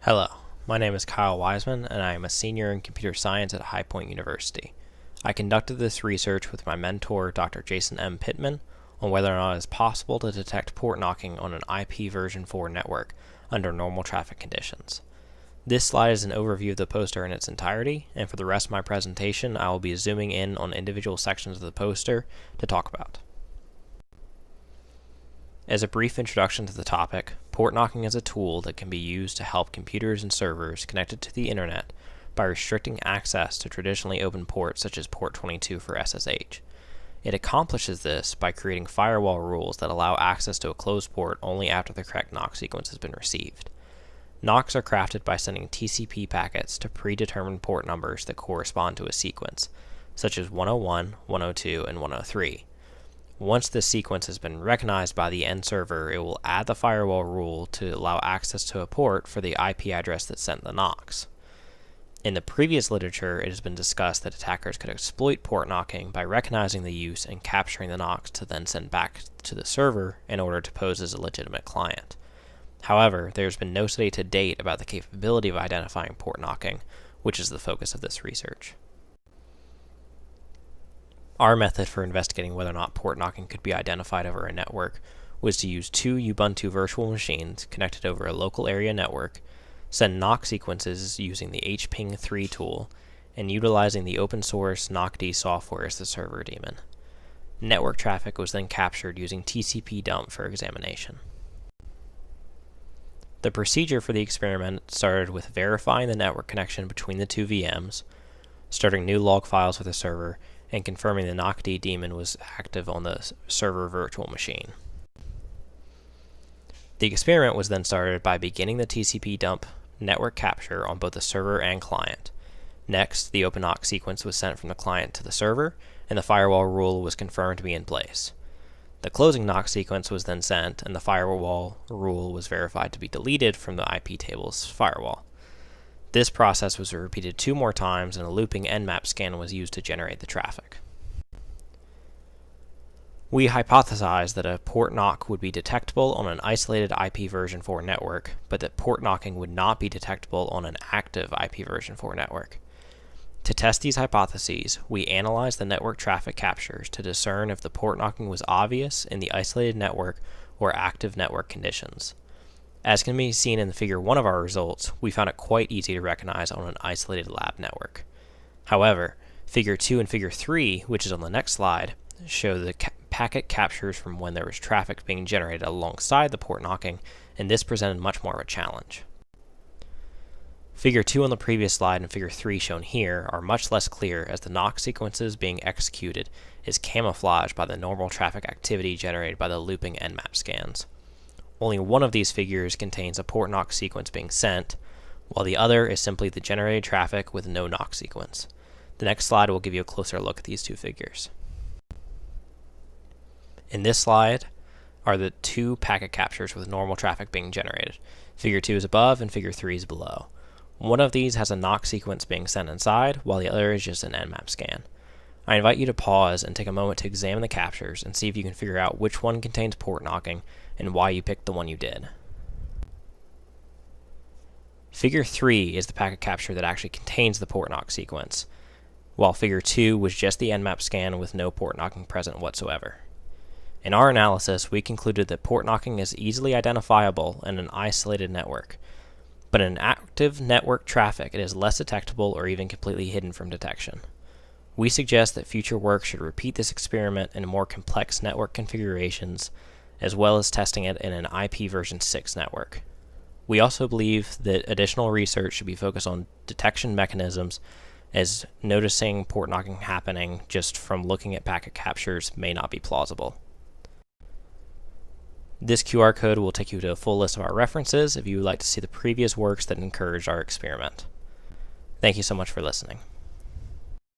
Hello, my name is Kyle Wiseman, and I am a senior in computer science at High Point University. I conducted this research with my mentor, Dr. Jason M. Pittman, on whether or not it is possible to detect port knocking on an IPv4 network under normal traffic conditions. This slide is an overview of the poster in its entirety, and for the rest of my presentation, I will be zooming in on individual sections of the poster to talk about. As a brief introduction to the topic, port knocking is a tool that can be used to help computers and servers connected to the internet by restricting access to traditionally open ports such as port 22 for SSH. It accomplishes this by creating firewall rules that allow access to a closed port only after the correct NOC sequence has been received. NOCs are crafted by sending TCP packets to predetermined port numbers that correspond to a sequence, such as 101, 102, and 103. Once this sequence has been recognized by the end server, it will add the firewall rule to allow access to a port for the IP address that sent the NOCs. In the previous literature, it has been discussed that attackers could exploit port knocking by recognizing the use and capturing the NOCs to then send back to the server in order to pose as a legitimate client. However, there has been no study to date about the capability of identifying port knocking, which is the focus of this research. Our method for investigating whether or not port knocking could be identified over a network was to use two Ubuntu virtual machines connected over a local area network, send NOC sequences using the HPing3 tool, and utilizing the open source NOCD software as the server daemon. Network traffic was then captured using TCP dump for examination. The procedure for the experiment started with verifying the network connection between the two VMs, starting new log files with the server, and confirming the NOCD daemon was active on the server virtual machine. The experiment was then started by beginning the TCP dump network capture on both the server and client. Next, the open NOC sequence was sent from the client to the server, and the firewall rule was confirmed to be in place. The closing NOC sequence was then sent, and the firewall rule was verified to be deleted from the IP table's firewall. This process was repeated 2 more times, and a looping Nmap scan was used to generate the traffic. We hypothesized that a port knock would be detectable on an isolated IPv4 network, but that port knocking would not be detectable on an active IPv4 network. To test these hypotheses, we analyzed the network traffic captures to discern if the port knocking was obvious in the isolated network or active network conditions. As can be seen in Figure 1 of our results, we found it quite easy to recognize on an isolated lab network. However, Figure 2 and Figure 3, which is on the next slide, show the packet captures from when there was traffic being generated alongside the port knocking, and this presented much more of a challenge. Figure 2 on the previous slide and Figure 3 shown here are much less clear, as the NOC sequences being executed is camouflaged by the normal traffic activity generated by the looping Nmap scans. Only one of these figures contains a port NOC sequence being sent, while the other is simply the generated traffic with no NOC sequence. The next slide will give you a closer look at these two figures. In this slide are the two packet captures with normal traffic being generated. Figure 2 is above and Figure 3 is below. One of these has a NOC sequence being sent inside, while the other is just an Nmap scan. I invite you to pause and take a moment to examine the captures and see if you can figure out which one contains port knocking and why you picked the one you did. Figure 3 is the packet capture that actually contains the port knock sequence, while Figure 2 was just the Nmap scan with no port knocking present whatsoever. In our analysis, we concluded that port knocking is easily identifiable in an isolated network, but in active network traffic it is less detectable or even completely hidden from detection. We suggest that future work should repeat this experiment in more complex network configurations, as well as testing it in an IPv6 network. We also believe that additional research should be focused on detection mechanisms, as noticing port knocking happening just from looking at packet captures may not be plausible. This QR code will take you to a full list of our references if you would like to see the previous works that encouraged our experiment. Thank you so much for listening.